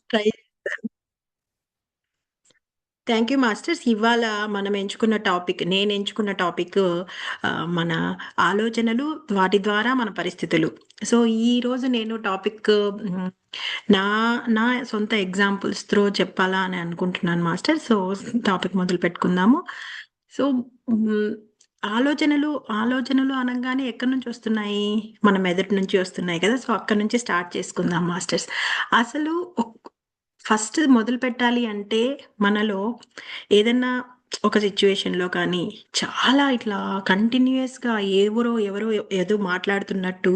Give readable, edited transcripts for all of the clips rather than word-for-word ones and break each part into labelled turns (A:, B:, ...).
A: Try చేస్తాను. Thank you masters. ఇవాళ మనం ఎంచుకున్న టాపిక్ నేను ఎంచుకున్న టాపిక్ మన ఆలోచనలు, వాటి ద్వారా మన పరిస్థితులు. సో, ఈరోజు నేను టాపిక్ హ్మ్, నా నా సొంత ఎగ్జాంపుల్స్ త్రో చెప్పాలా అని అనుకుంటున్నాను మాస్టర్. సో, టాపిక్ మొదలుపెట్టుకుందాము. సో, హ్మ్, ఆలోచనలు, ఆలోచనలు అనంగానే ఎక్కడి నుంచి వస్తున్నాయి? మన మెదడు నుంచి వస్తున్నాయి కదా! సో, అక్కడి నుంచి స్టార్ట్ చేసుకుందాం మాస్టర్స్. అసలు ఫస్ట్ మొదలుపెట్టాలి అంటే మనలో ఏదన్నా ఒక సిట్యుయేషన్‌లో కానీ, చాలా ఇట్లా కంటిన్యూయస్‌గా ఎవరో ఏదో మాట్లాడుతున్నట్టు,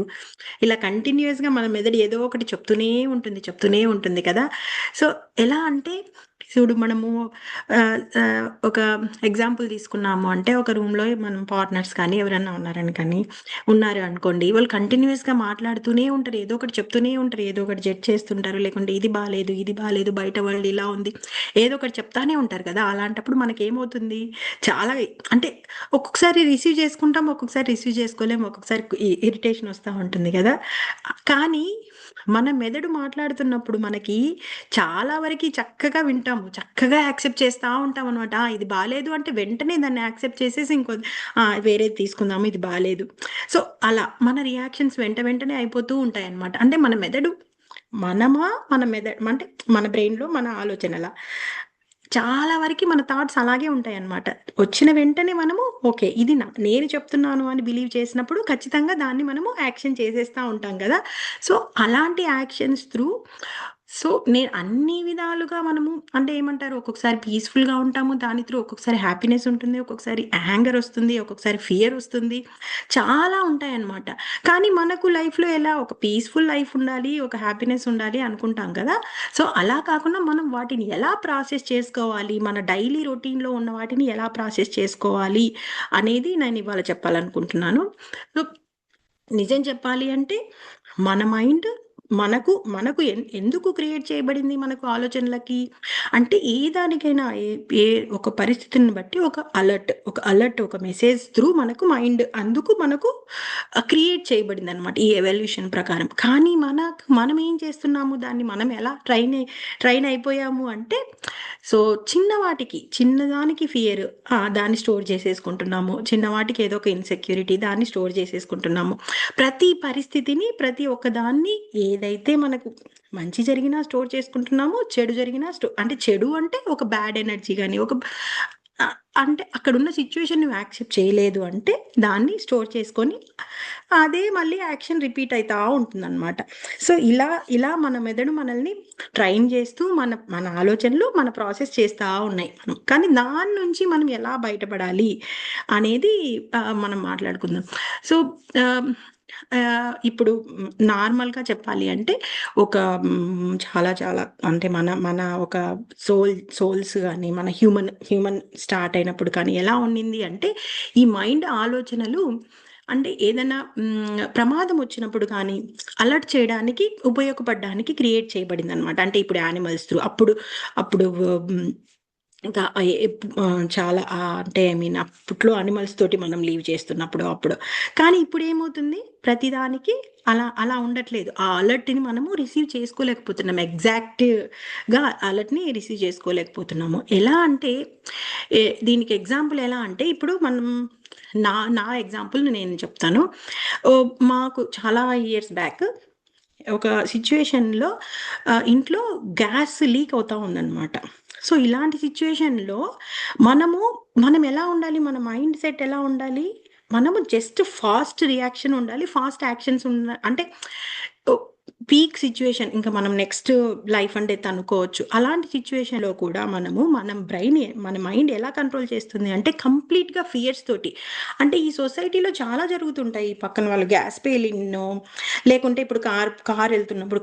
A: ఇలా కంటిన్యూయస్‌గా మన మెదడు ఏదో ఒకటి చెప్తూనే ఉంటుంది కదా! సో, ఎలా అంటే చూడు మనము ఒక ఎగ్జాంపుల్ తీసుకున్నాము అంటే, ఒక రూమ్‌లో మనం పార్ట్నర్స్ కానీ, ఎవరైనా ఉన్నారు అనుకోండి. వాళ్ళు కంటిన్యూయస్‌గా మాట్లాడుతూనే ఉంటారు. ఏదో ఒకటి చెప్తూనే ఉంటారు. ఏదో ఒకటి జడ్జ్ చేస్తుంటారు. లేకుంటే ఇది బాలేదు, బయట వరల్డ్ ఇలా ఉంది. ఏదో ఒకటి చెప్తానే ఉంటారు కదా! అలాంటప్పుడు మనకేమవుతుంది, చాలా అంటే ఒక్కొక్కసారి రిసీవ్ చేసుకుంటాం. ఒక్కొక్కసారి రిసీవ్ చేసుకోలేం. ఒక్కొక్కసారి ఇరిటేషన్ వస్తా ఉంటుంది కదా! కానీ మన మెదడు మాట్లాడుతున్నప్పుడు మనకి చాలా వరకి చక్కగా వింటాము. చక్కగా యాక్సెప్ట్ చేస్తా ఉంటామనమాట. ఇది బాలేదు అంటే వెంటనే దాన్ని యాక్సెప్ట్ చేసేసి వేరేది తీసుకుందాము, ఇది బాలేదు. సో, అలా మన రియాక్షన్స్ వెంటనే అయిపోతూ ఉంటాయన్నమాట. అంటే మన మెదడు మనమా, మన అంటే మన బ్రెయిన్‌లో మన ఆలోచనలా. చాలా వరకి మన థాట్స్ అలాగే ఉంటాయన్నమాట. వచ్చిన వెంటనే మనము ఓకే. ఇది నేను చెప్తున్నాను అని బిలీవ్ చేసినప్పుడు ఖచ్చితంగా దాన్ని మనము యాక్షన్ చేసేస్తా ఉంటాం గదా! సో, అలాంటి యాక్షన్స్ త్రూ నేను అన్ని విధాలుగా మనము అంటే ఏమంటారు, ఒక్కొక్కసారి పీస్‌ఫుల్‌గా ఉంటాము. దాని త్రూ ఒక్కొక్కసారి హ్యాపీనెస్ ఉంటుంది. ఒక్కొక్కసారి యాంగర్ ఒస్తుంది. ఒక్కొక్కసారి ఫియర్ ఒస్తుంది. చాలా ఉంటాయన్నమాట. కానీ మనకు లైఫ్‌లో ఎలా ఒక పీస్‌ఫుల్ లైఫ్ ఉండాలి, ఒక హ్యాపీనెస్ ఉండాలి అనుకుంటాం కదా! సో, అలా కాకుండా మనం వాటిని ఎలా ప్రాసెస్ చేసుకోవాలి, మన డైలీ రొటీన్‌లో ఉన్న వాటిని ఎలా ప్రాసెస్ చేసుకోవాలి అనేది నేనివాళ చెప్పాలనుకుంటున్నాను. సో, నిజం చెప్పాలి అంటే మన మైండ్ మనకు ఎందుకు క్రియేట్ చేయబడింది మనకు ఆలోచనలకి అంటే ఏ దానికైనా ఏ ఒక పరిస్థితిని బట్టి ఒక మెసేజ్ త్రూ మనకు మైండ్ అందుకు మనకు క్రియేట్ చేయబడిందనమాట ఈ ఎవల్యూషన్ ప్రకారం. కానీ మనం ఏం చేస్తున్నాము, దాన్ని మనం ఎలా ట్రైన్ అయిపోయాము అంటే, సో చిన్నదానికి ఫియర్, దాన్ని స్టోర్ చేసేసుకుంటున్నాము. చిన్నవాటికి ఏదో ఒక ఇన్‌సెక్యూరిటీ దాన్ని స్టోర్ చేసేసుకుంటున్నాము. ప్రతి పరిస్థితిని, ప్రతి ఒక్కదాన్ని ఏదైతే మనకు మంచి జరిగినా స్టోర్ చేసుకుంటున్నాము. చెడు జరిగినా అంటే చెడు అంటే ఒక బ్యాడ్ ఎనర్జీ గాని, అంటే అక్కడున్న సిట్యుయేషన్ నువ్వు యాక్సెప్ట్ చేయలేదు అంటే, దాన్ని స్టోర్ చేసుకొని, అదే మళ్ళీ యాక్షన్ రిపీట్ అయితా ఉంటుందనమాట. సో, ఇలా మన మెదడు మనల్ని ట్రైన్ చేస్తూ, మన మన ఆలోచనలు మన ప్రాసెస్ చేస్తా ఉన్నాయి. కానీ దాని నుంచి మనం ఎలా బయటపడాలి అనేది మనం మాట్లాడుకుందాం. సో, ఆహ్, ఇప్పుడు నార్మల్‌గా చెప్పాలి అంటే ఒక చాలా చాలా అంటే మన మన ఒక సోల్స్ గాని, మన హ్యూమన్ స్టార్ట్ అయినప్పుడు కానీ ఎలా ఉండింది అంటే, ఈ మైండ్ ఆలోచనలు అంటే ఏదైనా ప్రమాదం వచ్చినప్పుడు కానీ, అలర్ట్ చేయడానికి, ఉపయోగపడడానికి క్రియేట్ చేయబడిందనమాట. అంటే ఇప్పుడు యానిమల్స్ త్రూ అప్పుడు అప్పుడు హ్మ్ ఇంకా చాలా అంటే ఐ మీన్ అప్పట్లో యానిమల్స్ తోటి మనం లీవ్ చేస్తున్నప్పుడు అప్పుడు. కానీ ఇప్పుడేమవుతుంది, ప్రతిదానికి అలా ఉండట్లేదు. ఆ అలర్ట్‌ని మనము రిసీవ్ చేసుకోలేకపోతున్నాం. ఎగ్జాక్ట్‌గా అలర్ట్‌ని రిసీవ్ చేసుకోలేకపోతున్నాము. ఎలా అంటే దీనికి ఎగ్జాంపుల్ ఎలా అంటే ఇప్పుడు మనం నా ఎగ్జాంపుల్ నేను చెప్తాను. మాకు చాలా ఇయర్స్ బ్యాక్ ఒక సిట్యుయేషన్‌లో ఇంట్లో గ్యాస్ లీక్ అవుతా ఉందన్నమాట. సో, ఇలాంటి సిట్యుయేషన్‌లో మనము మనం ఎలా ఉండాలి? మన మైండ్ సెట్ ఎలా ఉండాలి? మనము జస్ట్ ఫాస్ట్ రియాక్షన్ ఉండాలి. ఫాస్ట్ యాక్షన్స్ అంటే ఓ పీక్ సిట్యుయేషన్ ఇంక మనం నెక్స్ట్ లైఫ్ అండ్ డెత్ అనుకోవచ్చు. అలాంటి సిట్యుయేషన్‌లో కూడా మన మైండ్ ఎలా కంట్రోల్ చేస్తుంది అంటే కంప్లీట్‌గా ఫియర్స్ తోటి. అంటే ఈ సొసైటీలో చాలా జరుగుతుంటాయి. పక్కన వాళ్ళు గ్యాస్ పేలింనో లేకుంటే ఇప్పుడు కార్ ఎళ్తున్నప్పుడు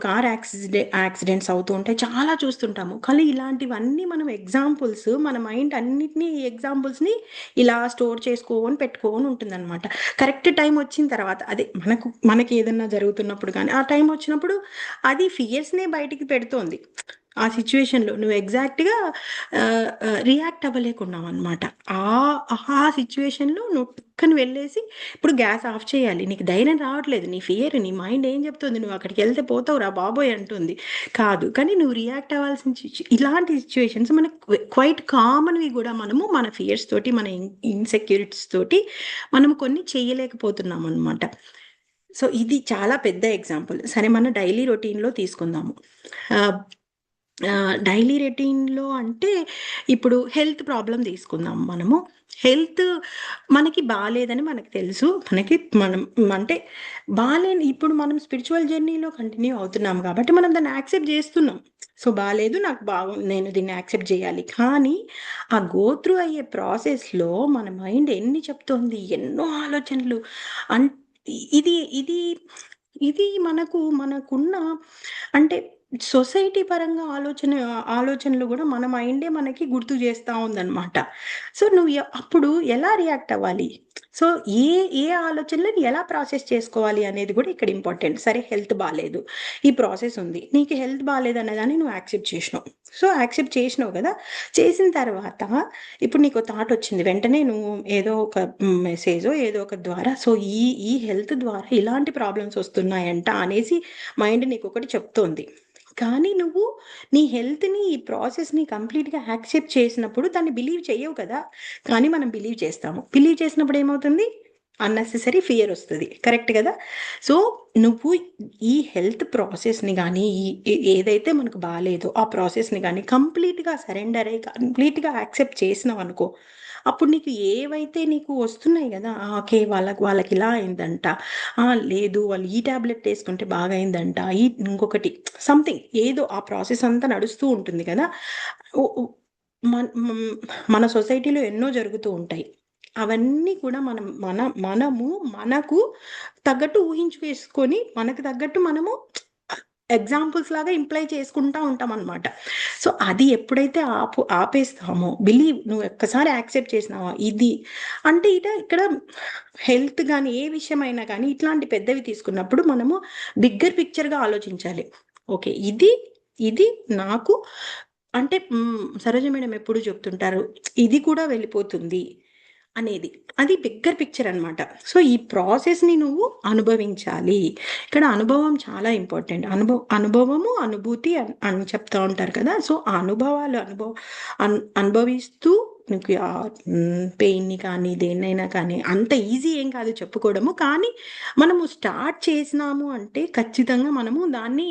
A: యాక్సిడెంట్స్ అవుతూ ఉంటాయి. చాలా చూస్తుంటాము. కానీ ఇలాంటివన్నీ మనం ఎగ్జాంపుల్స్ మన మైండ్ అన్నిటిని ఈ ఎగ్జాంపుల్స్‌ని ఇలా స్టోర్ చేసుకొని పెట్టుకొని ఉంటుందనమాట. కరెక్ట్ టైమ్ వచ్చిన తర్వాత అదే మనకి ఏదన్నా జరుగుతున్నప్పుడు గానీ, ఆ టైం వచ్చినప్పుడు అది ఫియర్స్‌నే బయటికి పెడుతోంది. ఆ సిచ్యువేషన్‌లో నువ్వు ఎగ్జాక్ట్‌గా రియాక్ట్ అవ్వలేకున్నావనమాట. ఆ సిచ్యువేషన్‌లో నువ్వు టక్కని వెళ్ళేసి ఇప్పుడు గ్యాస్ ఆఫ్ చేయాలి. నీకు ధైర్యం రావట్లేదు. నీ ఫియర్, నీ మైండ్ ఏం చెప్తుంది? నువ్వు అక్కడికెళ్తే పోతావురా బాబోయ్! అంటుంది. కాదు. కానీ నువ్వు రియాక్ట్ అవ్వాల్సిన ఇలాంటి సిచ్యువేషన్స్ మనకు క్వైట్ కామన్‌వి గూడా మనము మన ఫియర్స్ తోటి, మన ఇన్‌సెక్యూరిటీస్ తోటి మనం కొన్ని చేయలేకపోతున్నామనమాట. సో, ఇది చాలా పెద్ద ఎగ్జాంపుల్. సరే మన డైలీ రొటీన్‌లో తీసుకుందాము. ఆహ్, డైలీ రొటీన్‌లో అంటే ఇప్పుడు హెల్త్ ప్రాబ్లమ్ తీసుకుందాం మనము. హెల్త్ మనకి బాలేదని మనకు తెలుసు. మనం అంటే బాలేని ఇప్పుడు మనం స్పిరిచ్యువల్ జర్నీలో కంటిన్యూ అవుతున్నాం కాబట్టి మనం దాన్ని యాక్సెప్ట్ జేస్తున్నాం. సో, బాలేదు నాకు నేను దీన్ని యాక్సెప్ట్ జేయాలి. కానీ ఆ గో త్రూ అయ్యే ప్రాసెస్‌లో మన మైండ్ ఎన్ని చెప్తోంది, ఎన్నో ఆలోచనలు అన్ ఇది ఇది ఇది మనకున్న అంటే సొసైటీ పరంగా ఆలోచనలు గూడా మన మైండే మనకి గుర్తు జేస్తా ఉందనమాట. సో, నువ్వు అప్పుడు ఎలా రియాక్ట్ అవ్వాలి? సో, ఏ ఏ ఆలోచనలని ఎలా ప్రాసెస్ చేసుకోవాలి అనేది గూడా ఇక్కడ ఇంపార్టెంట్. సరే హెల్త్ బాలేదు. ఈ ప్రాసెస్ ఉంది. నీకు హెల్త్ బాలేదన్నదాన్ని నువ్వు యాక్సెప్ట్ చేసినావు. సో, యాక్సెప్ట్ చేసినావు గదా! చేసిన తర్వాత ఇప్పుడు నీకో థాటొచ్చింది. వెంటనే నువ్వు ఏదో ఒక మెసేజో ఏదో ఒక ద్వారా సో, ఈ హెల్త్ ద్వారా ఇలాంటి ప్రాబ్లమ్స్ వస్తున్నాయంట అనేసి మైండ్ నీకొకటి చెప్తోంది. కానీ నువ్వు నీ హెల్త్‌ని, ఈ ప్రాసెస్‌ని కంప్లీట్‌గా యాక్సెప్ట్ చేసినప్పుడు దాన్ని బిలీవ్ చెయ్యవు కదా! కానీ మనం బిలీవ్ చేస్తాము. బిలీవ్ చేసినప్పుడు ఏమవుతుంది? అన్నెసెసరీ ఫియర్ ఒస్తది. కరెక్ట్ గదా! సో, నువ్వు ఈ హెల్త్ ప్రాసెస్‌ని గానీ, ఏదైతే మనకు బాలేదో ఆ ప్రాసెస్‌ని గానీ కంప్లీట్‌గా సరెండర్ అయ్యి, కంప్లీట్‌గా యాక్సెప్ట్ చేసినావనుకో, అప్పుడు నీకు ఏవైతే నీకు వస్తున్నాయి గదా! ఓకే. వాళ్ళకిలా అయిందంట. లేదు వాళ్ళు ఈ టాబ్లెట్ యేసుకుంటే బాగయిందంట. ఇంకొకటి సంథింగ్ ఏదో ఆ ప్రాసెస్ అంతా నడుస్తూ ఉంటుంది కదా! ఒ ఒ మన్ హ్మ్. మన సొసైటీలో ఎన్నో జరుగుతూ ఉంటాయి. అవన్నీ కూడా మనము మనకు తగ్గట్టు ఊహించుకేసుకొని, మనకు తగ్గట్టు మనము ఎగ్జాంపుల్స్ లాగా ఇంప్లై చేసుకుంటా ఉంటామనమాట. సో, అది ఎప్పుడైతే ఆపేస్తామో నువ్వు ఒక్కసారి యాక్సెప్ట్ చేసినావా ఇది అంటే ఇక్కడ హెల్త్ గాని, ఏ విషయమైనా గాని ఇట్లాంటి పెద్దవి తీసుకున్నప్పుడు మనము బిగ్గర్ పిక్చర్‌గా ఆలోచించాలి. ఓకే. ఇది నాకు అంటే సరోజ మేడం ఎప్పుడు చెప్తుంటారు. ఇది కూడా వెళ్ళిపోతుంది అనేది. అది బిగ్గర్ పిక్చర్ అనమాట. సో, ఈ ప్రాసెస్‌ని నువ్వు అనుభవించాలి. ఇక్కడ అనుభవం చాలా ఇంపార్టెంట్. అనుభవము, అనుభూతి అని చెప్తా ఉంటారు కదా! సో, ఆ అనుభవాలు అనుభవిస్తూ నీకు పెయిన్‌ని కానీ, దేన్నైనా కానీ అంత ఈజీ ఏం కాదు చెప్పుకోవడము. కానీ మనము స్టార్ట్ చేసినాము అంటే ఖచ్చితంగా మనము దాన్ని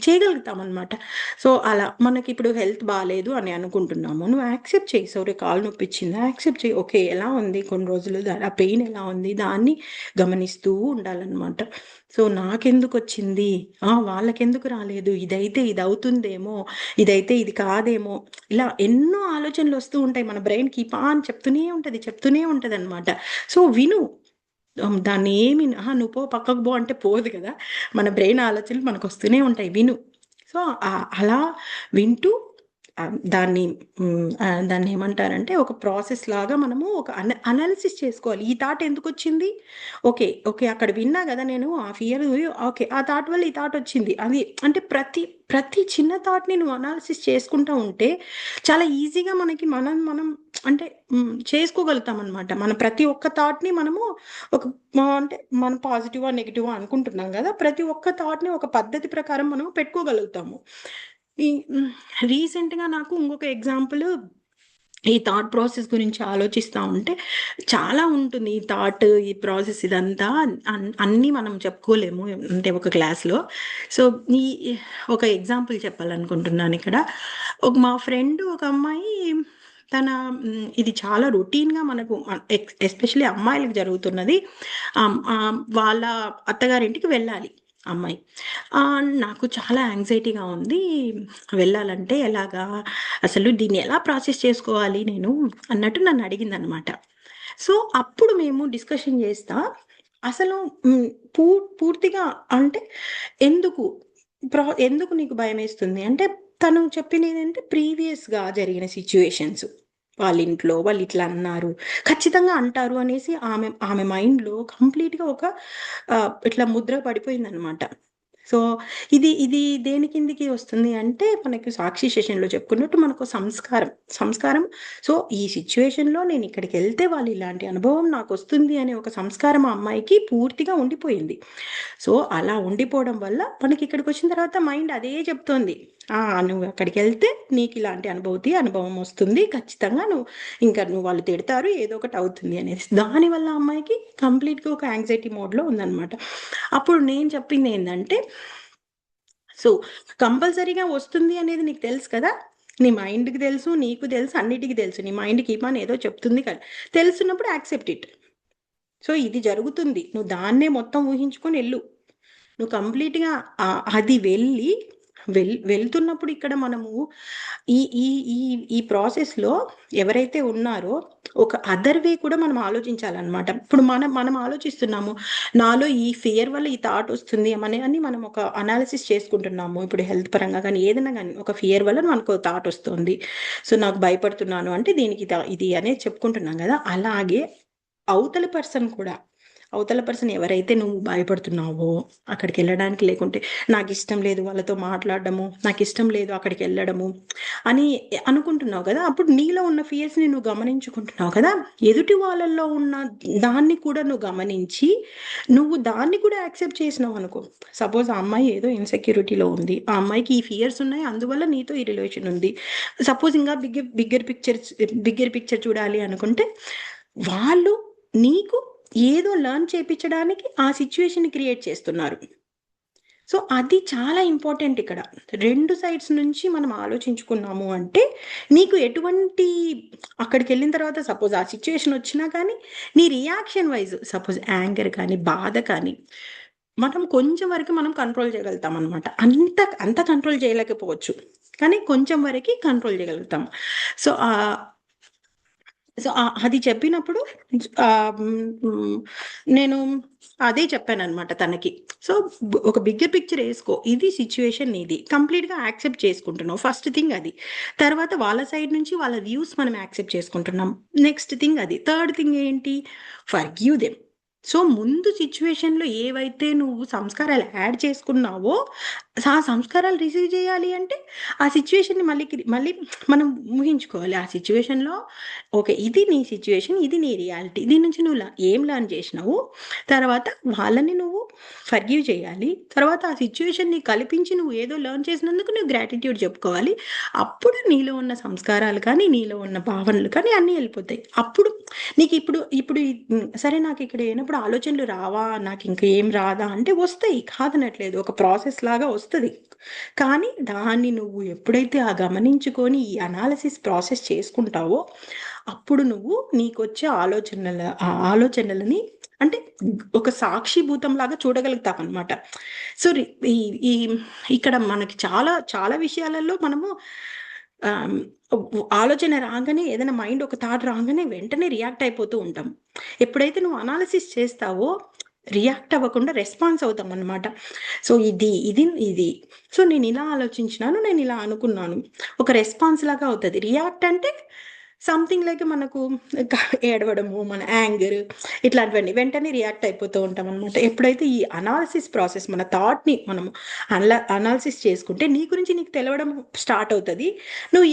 A: చేయగలుగుతామనమాట. సో, అలా మనకిప్పుడు హెల్త్ బాలేదు అని అనుకుంటున్నాము. నువ్వు యాక్సెప్ట్ చెయ్యి. సారీ కాళ్ళు నొప్పిచ్చిందా? యాక్సెప్ట్ చెయ్యి. ఓకే. ఎలా ఉంది కొన్ని రోజులు ఆ పెయిన్ ఎలా ఉంది? దాన్ని గమనిస్తూ ఉండాలనమాట. సో, నాకెందుకొచ్చింది? వాళ్ళకెందుకు రాలేదు? ఇదైతే ఇదవుతుందేమో! ఇదైతే ఇది కాదేమో! ఇలా ఎన్నో ఆలోచనలొస్తూ ఉంటాయి. మన బ్రెయిన్‌కి అని చెప్తూనే ఉంటదనమాట. సో, విను. దాన్ని ఏమి నువ్వు పక్కకు పో అంటే పోదు కదా! మన బ్రెయిన్ ఆలోచనలు మనకొస్తూనే ఉంటాయి. విను. సో, అలా వింటూ దాన్నేమంటారంటే ఒక ప్రాసెస్ లాగా మనము ఒక అనాలిసిస్ చేసుకోవాలి. ఈ థాట్ ఎందుకొచ్చింది? ఓకే. ఓకే. అక్కడ విన్నా గదా! నేను ఆ ఫియర్ ఓకే. ఆ థాట్ వల్ల ఈ థాట్ వచ్చింది. అది అంటే ప్రతి చిన్న థాట్‌ని నువ్వు అనాలిసిస్ చేసుకుంటా ఉంటే చాలా ఈజీగా మనకి మనం అంటే చేసుకోగలుగుతామనమాట. మన ప్రతి ఒక్క థాట్‌ని మనము ఒక అంటే మనం పాజిటివా, నెగెటివా అనుకుంటున్నాం గదా! ప్రతి ఒక్క థాట్‌ని ఒక పద్ధతి ప్రకారం మనం పెట్టుకోగలుగుతాము. ఈ రీసెంట్‌గా నాకు ఇంకొక ఎగ్జాంపుల్ ఈ థాట్ ప్రాసెస్ గురించి ఆలోచిస్తా ఉంటే చాలా ఉంటుంది. ఈ థాట్, ఈ ప్రాసెస్ ఇదంతా అన్నీ మనం చెప్పుకోలేము. అంటే ఒక క్లాస్‌లో. సో, ఈ ఒక ఎగ్జాంపుల్ చెప్పాలనుకుంటున్నానిక్కడ. మా ఫ్రెండ్ ఒక అమ్మాయి తన ఇది చాలా రొటీన్‌గా మనకు ఎస్పెషల్లీ అమ్మాయిలకి జరుగుతున్నది. వాళ్ళ అత్తగారింటికి వెళ్ళాలి అమ్మాయి. నాకు చాలా యాంగ్జైటీగా ఉంది. వెళ్ళాలంటే ఎలాగా? అసలు దీన్ని ఎలా ప్రాసెస్ చేసుకోవాలి నేను అన్నట్టు నన్నడిగిందనమాట. సో, అప్పుడు మేము డిస్కషన్ చేస్తా అసలు హ్మ్, పూ పూర్తిగా అంటే ఎందుకు? ఎందుకు నీకు భయమేస్తుంది? అంటే తను చెప్పినదేంటే ప్రీవియస్‌గా జరిగిన సిట్యుయేషన్స్. వాళ్ళింట్లో వాళ్ళిట్లా అన్నారు. ఖచ్చితంగా అంటారు అనేసి ఆమె ఆమె మైండ్‌లో కంప్లీట్‌గా ఒక ఇట్లా ముద్ర పడిపోయిందనమాట. సో ఇది ఇది దేని కిందికి వస్తుంది అంటే మనకి సాక్షి సెషన్‌లో చెప్పుకున్నట్టు మనకు సంస్కారం. సంస్కారం సో, ఈ సిట్యుయేషన్‌లో నేను ఇక్కడికెళ్తే వాళ్ళు ఇలాంటి అనుభవం నాకొస్తుంది అనే ఒక సంస్కారం ఆ అమ్మాయికి పూర్తిగా ఉండిపోయింది. సో, అలా ఉండిపోవడం వల్ల మనకిక్కడికొచ్చిన తర్వాత మైండ్ అదే చెప్తోంది. ఆ! నువ్వు అక్కడికెళ్తే నీకిలాంటి అనుభవం వస్తుంది. ఖచ్చితంగా నువ్వు వాళ్ళు తిడతారు. ఏదో ఒకటి అవుతుంది అనేసి. దానివల్ల ఆ అమ్మాయికి కంప్లీట్‌గా ఒక యాంగ్జైటీ మోడ్‌లో ఉందనమాట. అప్పుడు నేను చెప్పిందేందంటే, సో, కంపల్సరీగా వస్తుంది అనేది నీకు తెలుసు కదా! నీ మైండ్‌కి తెలుసు, నీకు తెలుసు, అన్నిటికి తెలుసు. నీ మైండ్‌కి ఈమాన్ ఏదో చెప్తుంది తెలుసున్నప్పుడు యాక్సెప్ట్ ఇట్. సో, ఇది జరుగుతుంది. నువ్వు దాన్నే మొత్తం ఊహించుకొనెళ్ళు. నువ్వు కంప్లీట్‌గా అది వెళ్తున్నప్పుడు ఇక్కడ మనము ఈ ఈ ఈ ఈ ప్రాసెస్‌లో ఎవరైతే ఉన్నారో ఒక అదర్ వే కూడా మనం ఆలోచించాలనమాట. ఇప్పుడు మనం ఆలోచిస్తున్నాము. నాలో ఈ ఫియర్ వల్ల ఈ థాట్ వస్తుంది అని మనం ఒక అనాలిసిస్ చేసుకుంటున్నాము. ఇప్పుడు హెల్త్ పరంగా గానీ, ఏదైనా గానీ ఒక ఫియర్ వల్ల మనకో థాట్ వస్తుంది. సో, నాకు భయపడుతున్నాను అంటే దీనికి ఇది అనేది చెప్పుకుంటున్నాం గదా! అలాగే అవతల పర్సన్ కూడా అవతల పర్సన్ ఎవరైతే నువ్వు భయపడుతున్నావో అక్కడికెళ్ళడానికి లేకుంటే నాకిష్టం లేదు వాళ్ళతో మాట్లాడడము, నాకిష్టం లేదు అక్కడికెళ్ళడము అని అనుకుంటున్నావు కదా! అప్పుడు నీలో ఉన్న ఫియర్స్‌ని నువ్వు గమనించుకుంటున్నావు కదా! ఎదుటి వాళ్ళలో ఉన్న దాన్ని కూడా నువ్వు గమనించి, నువ్వు దాన్ని కూడా యాక్సెప్ట్ చేసినావనుకో, సపోజ్ ఆ అమ్మాయి ఏదో ఇన్‌సెక్యూరిటీలో ఉంది. ఆ అమ్మాయికి ఈ ఫియర్స్ ఉన్నాయి. అందువల్ల నీతో ఈ రిలేషన్ ఉంది. సపోజ్ ఇంకా బిగ్గర్ పిక్చర్ చూడాలి అనుకుంటే, వాళ్ళు నీకు ఏదో లెర్న్ చేపిచ్చడానికి ఆ సిట్యుయేషన్‌ని క్రియేట్ చేస్తున్నారు. సో, అది చాలా ఇంపార్టెంట్ ఇక్కడ. 2 సైడ్స్ నుంచి మనం ఆలోచించుకున్నాము అంటే, నీకు ఎటువంటి అక్కడికెళ్ళిన తర్వాత సపోజ్ ఆ సిట్యుయేషన్ వచ్చినా కానీ, నీ రియాక్షన్ వైస్ సపోజ్ యాంగర్ కానీ, బాధ కానీ, మనం కొంచెం వరకు మనం కంట్రోల్ చేయగలుగుతామనమాట. అంత కంట్రోల్ చేయలేకపోవచ్చు. కానీ కొంచెం వరకి కంట్రోల్ చేయగలుగుతాం. సో, అది చెప్పినప్పుడు నేను అదే చెప్పాననమాట తనకి. సో, ఒక బిగ్గర్ పిక్చర్ ఏసుకో. ఇది సిట్యుయేషన్ నీది. కంప్లీట్‌గా యాక్సెప్ట్ చేసుకుంటున్నావు. ఫస్ట్ థింగ్ అది. తర్వాత వాళ్ళ సైడ్ నుంచి వాళ్ళ వ్యూస్ మనం యాక్సెప్ట్ చేసుకుంటున్నాం. నెక్స్ట్ థింగ్ అది. థర్డ్ థింగ్ ఏంటి? Forgive them. సో, ముందు సిట్యుయేషన్‌లో ఏవైతే నువ్వు సంస్కారాలు యాడ్ చేసుకున్నావో, ఆ సంస్కారాలు రిసీవ్ చేయాలి అంటే, ఆ సిట్యుయేషన్‌ని మళ్ళీ మనం ఊహించుకోవాలి. ఆ సిట్యుయేషన్‌లో ఓకే. ఇది నీ సిట్యుయేషన్. ఇది నీ రియాలిటీ. దీని నుంచి నువ్వు ఏం లెర్న్ చేసినావు? తర్వాత వాళ్ళని నువ్వు ఫర్‌గివ్ చేయాలి. తర్వాత ఆ సిట్యుయేషన్‌ని కల్పించి నువ్వు ఏదో లెర్న్ చేసినందుకు నువ్వు గ్రాటిట్యూడ్ చెప్పుకోవాలి. అప్పుడు నీలో ఉన్న సంస్కారాలు కానీ, నీలో ఉన్న భావనలు కానీ అన్నీ ఎళ్ళిపోతాయి. అప్పుడు నీకిప్పుడు ఇప్పుడు సరే నాకిక్కడ లేనప్పుడు ఆలోచనలు రావా? నాకింక ఏం రాదా? అంటే వస్తాయి. కాదనట్లేదు. ఒక ప్రాసెస్ లాగా వస్తది. కానీ దాన్ని నువ్వు ఎప్పుడైతే గమనించుకొని ఈ అనాలిసిస్ ప్రాసెస్ చేసుకుంటావో, అప్పుడు నువ్వు నీకొచ్చే ఆ ఆలోచనలని అంటే ఒక సాక్షిభూతంలాగా చూడగలుగుతావనమాట. సో, ఈ ఈ ఇక్కడ మనకి చాలా చాలా విషయాలలో మనము ఆహ్, ఆలోచన రాంగానే ఏదైనా మైండ్ ఒక థాట్ రాంగానే వెంటనే రియాక్ట్ అయిపోతూ ఉంటాం. ఎప్పుడైతే నువ్వు అనాలిసిస్ చేస్తావో రియాక్ట్ అవ్వకుండా రెస్పాన్స్ అవుతామనమాట. సో, ఇది. సో, నేనిలా ఆలోచించినాను. నేనిలా అనుకున్నాను. ఒక రెస్పాన్స్ లాగా అవుతది. రియాక్ట్ అంటే సంథింగ్ లైక్ మనకు క ఏడవడము, మన యాంగర్ ఇట్లాంటివన్నీ వెంటనే రియాక్ట్ అయిపోతూ ఉంటామనమాట. ఎప్పుడైతే ఈ అనాలిసిస్ ప్రాసెస్ మన థాట్‌ని మనము అనాలిసిస్ చేసుకుంటే నీ గురించి నీకు తెలవడం స్టార్ట్ అవుతది. నువ్వు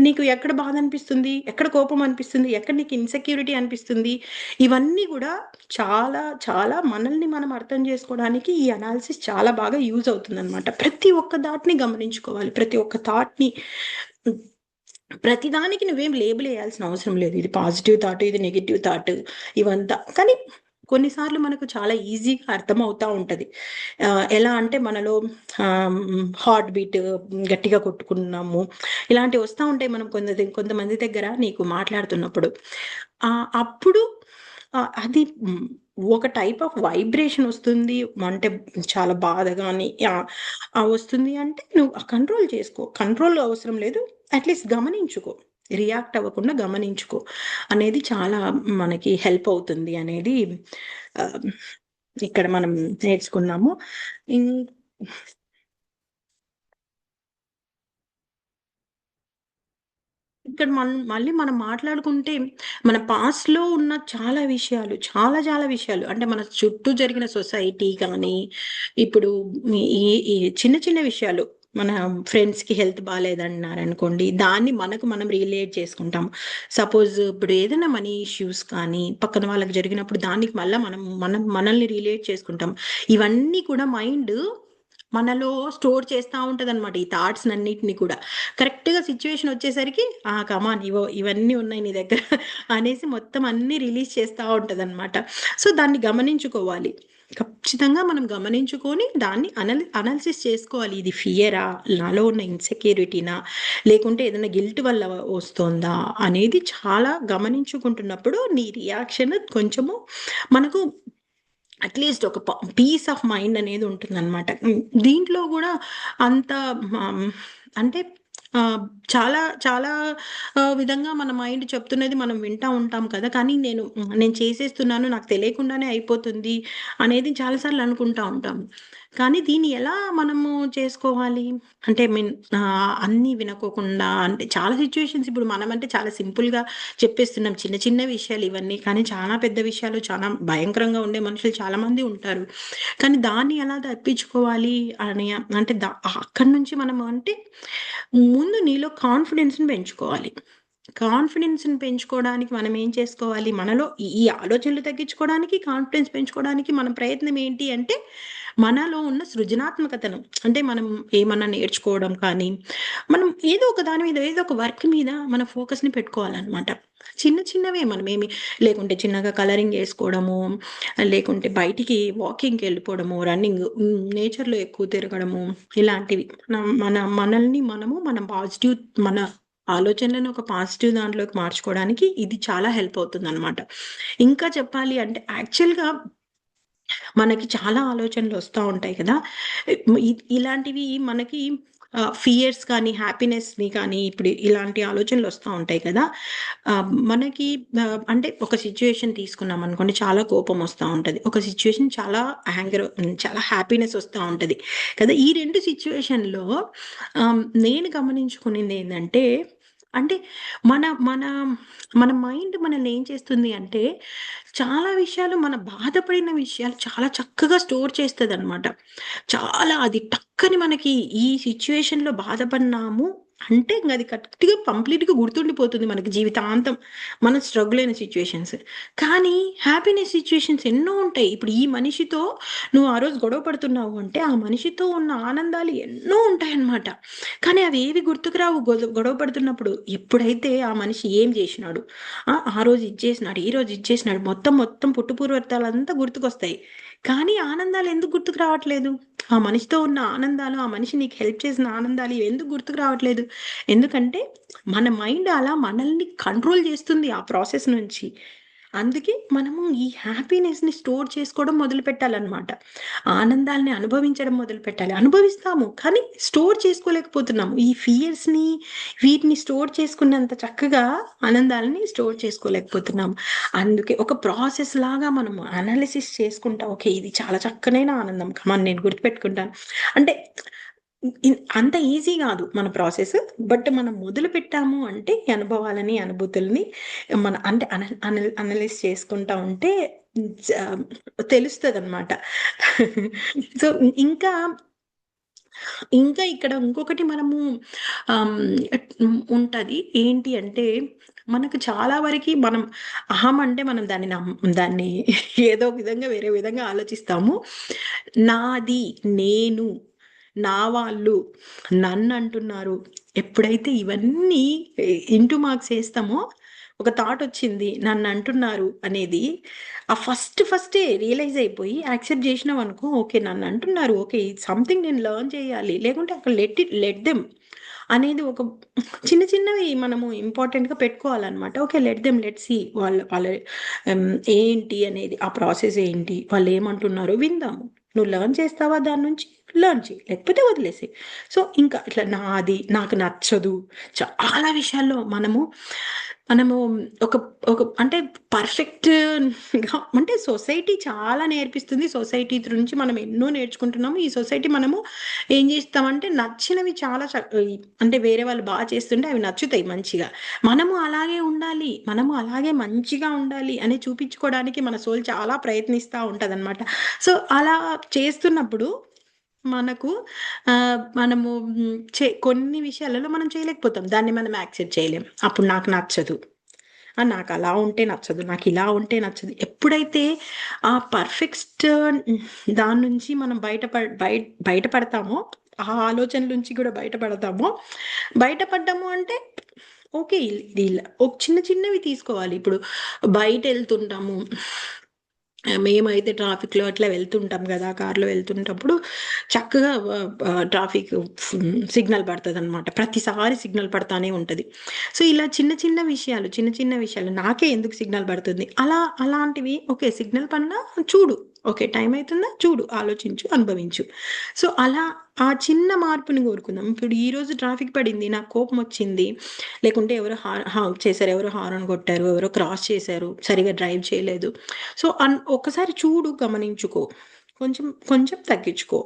A: నీకు ఎక్కడ బాధ అనిపిస్తుంది? ఎక్కడ కోపం అనిపిస్తుంది? ఎక్కడ నీకు ఇన్‌సెక్యూరిటీ అనిపిస్తుంది? ఇవన్నీ గూడా చాలా చాలా మనల్ని మనం అర్థం చేసుకోవడానికి ఈ అనాలిసిస్ చాలా బాగా యూజ్ అవుతుందనమాట. ప్రతి ఒక్క థాట్‌ని గమనించుకోవాలి. ప్రతి ఒక్క థాట్‌ని ప్రతిదానికి నువ్వేం లేబుల్ ఎయాల్సిన అవసరం లేదు. ఇది పాజిటివ్ థాట్, ఇది నెగెటివ్ థాట్ ఇవంతా. కానీ కొన్నిసార్లు మనకు చాలా ఈజీగా అర్థమవుతా ఉంటది. ఎలా అంటే మనలో హార్ట్ బీట్ గట్టిగా కొట్టుకున్నాము. ఇలాంటివి వస్తా ఉంటాయి మనం కొంతమంది దగ్గర నీకు మాట్లాడుతున్నప్పుడు. అప్పుడు అది ఒక టైప్ ఆఫ్ వైబ్రేషన్ వస్తుంది. అంటే చాలా బాధ గాని వస్తుంది అంటే నువ్వు కంట్రోల్ చేసుకో. కంట్రోల్ అవసరం లేదు. అట్‌లీస్ట్ గమనించుకో. రియాక్ట్ అవ్వకుండా గమనించుకో. అనేది చాలా మనకి హెల్ప్ అవుతుంది అనేది ఆహ్, ఇక్కడ మనం నేర్చుకున్నాము. ఇం ఇక్కడ మళ్ళీ మనం మాట్లాడుకుంటే మన పాస్ట్‌లో ఉన్న చాలా విషయాలు, చాలా చాలా విషయాలు అంటే మన చుట్టూ జరిగిన సొసైటీ కానీ, ఇప్పుడు ఈ ఈ చిన్న చిన్న విషయాలు మన ఫ్రెండ్స్‌కి హెల్త్ బాలేదన్నారనుకోండి, దాన్ని మనకు మనం రిలేట్ చేసుకుంటాం. సపోజ్ ఇప్పుడు ఏదైనా మనీ ఇష్యూస్ కానీ, పక్కన వాళ్ళకి జరిగినప్పుడు దానికి మళ్ళా మనం మనల్ని రిలేట్ చేసుకుంటాం. ఇవన్నీ కూడా మైండ్ మనలో స్టోర్ చేస్తా ఉంటదనమాట. ఈ థాట్స్‌నన్నిటిని కూడా. కరెక్ట్‌గా సిట్యుయేషన్ వచ్చేసరికి కమాన్ ఇవన్నీ ఉన్నాయి నీ దగ్గర అనేసి మొత్తం అన్నీ రిలీజ్ చేస్తా ఉంటదనమాట. సో, దాన్ని గమనించుకోవాలి. ఖచ్చితంగా మనం గమనించుకొని దాన్ని అనాలిసిస్ చేసుకోవాలి. ఇది ఫియరా? నాలో ఉన్న ఇన్‌సెక్యూరిటీనా? లేకుంటే ఏదైనా గిల్ట్ వల్ల వస్తోందా? అనేది చాలా గమనించుకుంటున్నప్పుడు నీ రియాక్షన్ కొంచెము మనకు అట్‌లీస్ట్ ఒక పీస్ ఆఫ్ మైండ్ అనేది ఉంటుందనమాట. దీంట్లో గూడా అంత హ్మ్, అంటే ఆహ్, చాలా చాలా విధంగా మన మైండ్ చెప్తున్నది మనం వింటా ఉంటాం కదా! కానీ నేను చేసేస్తున్నాను, నాకు తెలియకుండానే అయిపోతుంది అనేది చాలా సార్లు అనుకుంటా ఉంటాం. కానీ దీన్ని ఎలా మనము చేసుకోవాలి? అంటే అన్నీ వినుకోకుండా అంటే చాలా సిట్యుయేషన్స్ ఇప్పుడు మనమంటే చాలా సింపుల్‌గా చెప్పేస్తున్నాం. చిన్న చిన్న విషయాలు ఇవన్నీ. కానీ చాలా పెద్ద విషయాలు, చాలా భయంకరంగా ఉండే మనుషులు చాలామంది ఉంటారు. కానీ దాన్ని ఎలా తప్పించుకోవాలి అని అంటే అక్కడి నుంచి మనము అంటే ముందు నీలో కాన్ఫిడెన్స్‌ని పెంచుకోవాలి. కాన్ఫిడెన్స్‌ని పెంచుకోవడానికి మనం ఏం చేసుకోవాలి? మనలో ఈ ఆలోచనలు తగ్గించుకోవడానికి, కాన్ఫిడెన్స్ పెంచుకోవడానికి మన ప్రయత్నం ఏంటి అంటే, మనలో ఉన్న సృజనాత్మకతను అంటే మనం ఏమన్నా నేర్చుకోవడం కానీ, మనం ఏదో ఒక దాని మీద ఏదో ఒక వర్క్ మీద మన ఫోకస్‌ని పెట్టుకోవాలనమాట. చిన్న చిన్నవే మనమేమి లేకుంటే చిన్నగా కలరింగ్ ఏసుకోవడము, లేకుంటే బయటికి వాకింగ్‌కెళ్ళిపోవడము, రన్నింగ్ నేచర్‌లో ఎక్కువ తిరగడము ఇలాంటివి. మనల్ని మనము మన పాజిటివ్ మన ఆలోచనలను ఒక పాజిటివ్ దాంట్లోకి మార్చుకోవడానికి ఇది చాలా హెల్ప్ అవుతుందనమాట. ఇంకా చెప్పాలి అంటే యాక్చువల్‌గా మనకి చాలా ఆలోచనలొస్తా ఉంటాయి కదా! ఇలాంటివి మనకి ఫియర్స్ కానీ, హ్యాపీనెస్‌ని కానీ ఇప్పుడు ఇలాంటి ఆలోచనలొస్తా ఉంటాయి కదా! మనకి అంటే ఒక సిట్యుయేషన్ తీసుకున్నామనుకోండి చాలా కోపమొస్తా ఉంటది. ఒక సిట్యుయేషన్ చాలా చాలా హ్యాపీనెస్ ఒస్తా ఉంటది కదా! ఈ 2 సిట్యుయేషన్‌లో నేను గమనించుకునిందేందంటే అంటే మన మన మన మైండ్ మనల్ని ఏం చేస్తుంది అంటే చాలా విషయాలు మన బాధపడిన విషయాలు చాలా చక్కగా స్టోర్ చేస్తదనమాట. చాలా అది టక్కని మనకి ఈ సిట్యుయేషన్‌లో బాధపడినాము అంటే ఇంగ అది గట్టిగా కంప్లీట్‌గా గుర్తుండిపోతుంది మనకి జీవితాంతం. మనం స్ట్రగుల్ అయిన సిట్యుయేషన్స్. కానీ హ్యాపీనెస్ సిట్యుయేషన్స్ ఎన్నో ఉంటాయి. ఇప్పుడు ఈ మనిషితో నువ్వు ఆ రోజు గొడవ పడుతున్నావు అంటే, ఆ మనిషితో ఉన్న ఆనందాలు ఎన్నో ఉంటాయన్నమాట. కానీ అవేవి గుర్తుకు రావు గొడవ పడుతున్నప్పుడు. ఎప్పుడైతే ఆ మనిషి ఏం జేషినాడు, ఆ రోజు ఇది చేసినాడు, ఈరోజు ఇది చేసినాడు, మొత్తం పుట్టు పూర్వత్తాలంతా గుర్తుకొస్తాయి. కానీ ఆనందాలు ఎందుకు గుర్తుకు రావట్లేదు? ఆ మనిషితో ఉన్న ఆనందాలు, ఆ మనిషి నీకు హెల్ప్ చేసిన ఆనందాలు ఇవెందుకు గుర్తుకు రావట్లేదు? ఎందుకంటే మన మైండ్ అలా మనల్ని కంట్రోల్ చేస్తుంది ఆ ప్రాసెస్ నుంచి. అందుకే మనము ఈ హ్యాపీనెస్‌ని స్టోర్ చేసుకోవడం మొదలుపెట్టాలన్నమాట. ఆనందాల్ని అనుభవించడం మొదలుపెట్టాలి. అనుభవిస్తాము. కానీ స్టోర్ చేసుకోలేకపోతున్నాము. ఈ ఫియర్స్‌ని వీటిని స్టోర్ చేసుకున్నంత చక్కగా ఆనందాలని స్టోర్ చేసుకోలేకపోతున్నాము. అందుకే ఒక ప్రాసెస్ లాగా మనము అనాలిసిస్ చేసుకుంటా ఓకే. ఇది చాలా చక్కనైన ఆనందం. కమాన్ నేను గుర్తుపెట్టుకుంటాను. అంటే అంత ఈజీ గాదు మన ప్రాసెస్. బట్ మనం మొదలుపెట్టాము అంటే ఈ అనుభవాలని, అనుభూతుల్ని మన అంటే అనలైజ్ చేసుకుంటా ఉంటే జ తెలుస్తదనమాట. సో, ఇంకా ఇంకా ఇక్కడ ఇంకొకటి మనము ఆహ్, ఉంటది. ఏంటి అంటే, మనకు చాలా వరకి అహం అంటే మనం దాన్ని ఏదో విధంగా వేరే విధంగా ఆలోచిస్తాము. నాది, నేను, నా వాళ్ళు, నన్నంటున్నారు. ఎప్పుడైతే ఇవన్నీ ఇంటూ మార్క్స్ ఏస్తామో, ఒక థాటొచ్చింది నన్నంటున్నారు అనేది ఫస్టే రియలైజ్ అయిపోయి యాక్సెప్ట్ జేసినామనుకో, ఓకే. నన్నంటున్నారు. ఓకే. ఇది సంథింగ్ నేను లెర్న్ చేయాలి. లేకుంటే అక్కడ లెట్ దెమ్ అనేది ఒక చిన్న చిన్నవి మనము ఇంపార్టెంట్‌గా పెట్టుకోవాలనమాట. ఓకే. లెట్స్ సీ వాళ్ళ ఏంటి అనేది, ఆ ప్రాసెస్ ఏంటి? వాళ్ళేమంటున్నారో విందాము. నువ్వు లెర్న్ చేస్తావా దాని నుంచి? లెర్న్ చెయి. లేకపోతే వదిలేసేయి. సో, ఇంకా ఇట్లా నాకు నచ్చదు. చాలా విషయాల్లో మనము మనము ఒక ఒక అంటే పర్ఫెక్ట్‌గా అంటే సొసైటీ చాలా నేర్పిస్తుంది. సొసైటీ నుంచి మనం ఎన్నో నేర్చుకుంటున్నాము. ఈ సొసైటీ మనము ఏం చేస్తామంటే నచ్చినవి చాలా అంటే వేరే వాళ్ళు చేస్తుంటే అవి నచ్చుతాయి మంచిగా. మనము అలాగే ఉండాలి. మనము అలాగే మంచిగా ఉండాలి అని చూపించుకోవడానికి మన సోల్ చాలా ప్రయత్నిస్తా ఉంటదనమాట. సో, అలా చేస్తున్నప్పుడు మనకు మనము కొన్ని విషయాలలో మనం చేయలేకపోతాం. దాన్ని మనం యాక్సెప్ట్ చేయలేం. అప్పుడు నాకు నచ్చదు. నాకలా ఉంటే నచ్చదు. నాకిలా ఉంటే నచ్చదు. ఎప్పుడైతే ఆ పర్ఫెక్ట్ దాని నుంచి మనం బయటపడతామో, ఆ ఆలోచనల నుంచి కూడా బయటపడతామో, బయటపడ్డాము అంటే ఓకే. ఇది ఇలా చిన్న చిన్నవి తీసుకోవాలి. ఇప్పుడు బయటెళ్తుంటాము. మేమైతే ట్రాఫిక్‌లో అట్లా వెళ్తుంటాం గదా! కార్‌లో వెళ్తుంటప్పుడు చక్కగా ట్రాఫిక్ సిగ్నల్ పడతదనమాట. ప్రతిసారి సిగ్నల్ పడతానే ఉంటది. సో, ఇలా చిన్న చిన్న విషయాలు నాకే ఎందుకు సిగ్నల్ పడుతుంది? అలాంటివి ఓకే. సిగ్నల్ పడినా చూడు. ఓకే. టైం అయితుందా? చూడు, ఆలోచించు, అనుభవించు. సో, అలా ఆ చిన్న మార్పుని కోరుకుందాం. ఇప్పుడు ఈరోజు ట్రాఫిక్ పడింది. నాకు కోపమొచ్చింది. లేకుంటే ఎవరో హార్న్ చేశారు. ఎవరో హారన్ కొట్టారు. ఎవరో క్రాస్ చేశారు. సరిగ్గా డ్రైవ్ చేయలేదు. సో, ఒక్కసారి చూడు, గమనించుకో. కొంచెం, కొంచెం తగ్గించుకో.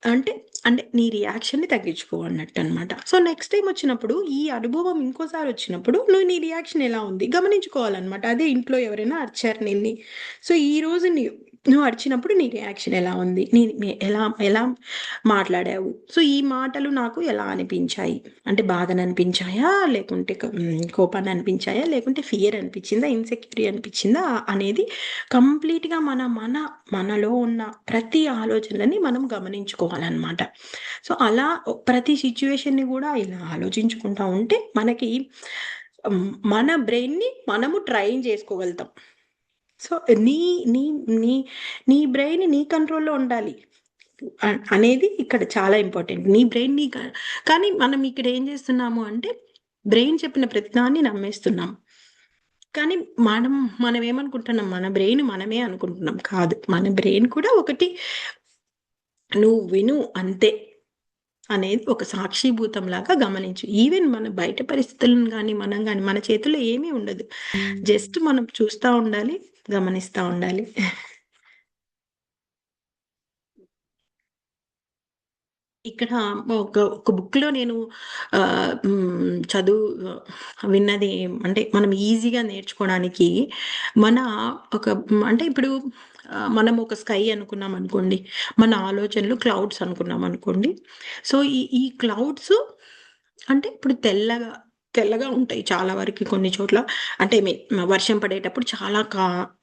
A: అంటే, అంటే నీ రియాక్షన్‌ని తగ్గించుకో అన్నట్టనమాట. సో, నెక్స్ట్ టైమ్ వచ్చినప్పుడు ఈ అనుభవం ఇంకోసారొచ్చినప్పుడు నువ్వు నీ రియాక్షన్ ఎలా ఉంది గమనించుకోవాలనమాట. అదే ఇంట్లో ఎవరైనా అరిచారు నిన్ని. సో, ఈరోజు నువ్వు అరిచినప్పుడు నీ రియాక్షన్ ఎలా ఉంది? ఎలా ఎలా మాట్లాడావు? సో, ఈ మాటలు నాకు ఎలా అనిపించాయి? అంటే బాధననిపించాయా? లేకుంటే కోపాన్ననిపించాయా? లేకుంటే ఫియర్ అనిపిచ్చిందా? ఇన్‌సెక్యూరి అనిపిచ్చిందా? అనేది కంప్లీట్‌గా మనలో ఉన్న ప్రతి ఆలోచనలని మనం గమనించుకోవాలనమాట. సో, అలా ప్రతి సిట్యుయేషన్‌ని గూడా ఇలా ఆలోచించుకుంటా ఉంటే మనకి మన బ్రెయిన్‌ని మనము ట్రైన్ జేసుకోగలుగుతాం. సో, నీ నీ నీ నీ బ్రెయిన్ నీ కంట్రోల్‌లో ఉండాలి. అనేది ఇక్కడ చాలా ఇంపార్టెంట్. నీ బ్రెయిన్ కానీ మనం ఇక్కడ ఏం చేస్తున్నాము అంటే, బ్రెయిన్ చెప్పిన ప్రతిదాన్ని నమ్మేస్తున్నాం. కానీ మనం ఏమనుకుంటున్నాం, మన బ్రెయిన్ మనమే అనుకుంటున్నాం. కాదు. మన బ్రెయిన్ కూడా ఒకటి నువ్వు విను అంతే అనేది ఒక సాక్షిభూతంలాగా గమనించు. ఈవెన్ మన బయట పరిస్థితులను గాని, మనం గాని మన చేతుల్లో ఏమీ ఉండదు. జస్ట్ మనం చూస్తా ఉండాలి, గమనిస్తా ఉండాలి. ఇక్కడ ఒక బుక్‌లో నేను విన్నది అంటే మనం ఈజీగా నేర్చుకోవడానికి మన ఒక అంటే ఇప్పుడు మనం ఒక స్కై అనుకున్నామనుకోండి. మన ఆలోచనలు క్లౌడ్స్ అనుకున్నామనుకోండి. సో, ఈ క్లౌడ్స్ అంటే ఇప్పుడు తెల్లగా ఉంటాయి చాలా వరకి కొన్ని చోట్ల. అంటే వర్షం పడేటప్పుడు చాలా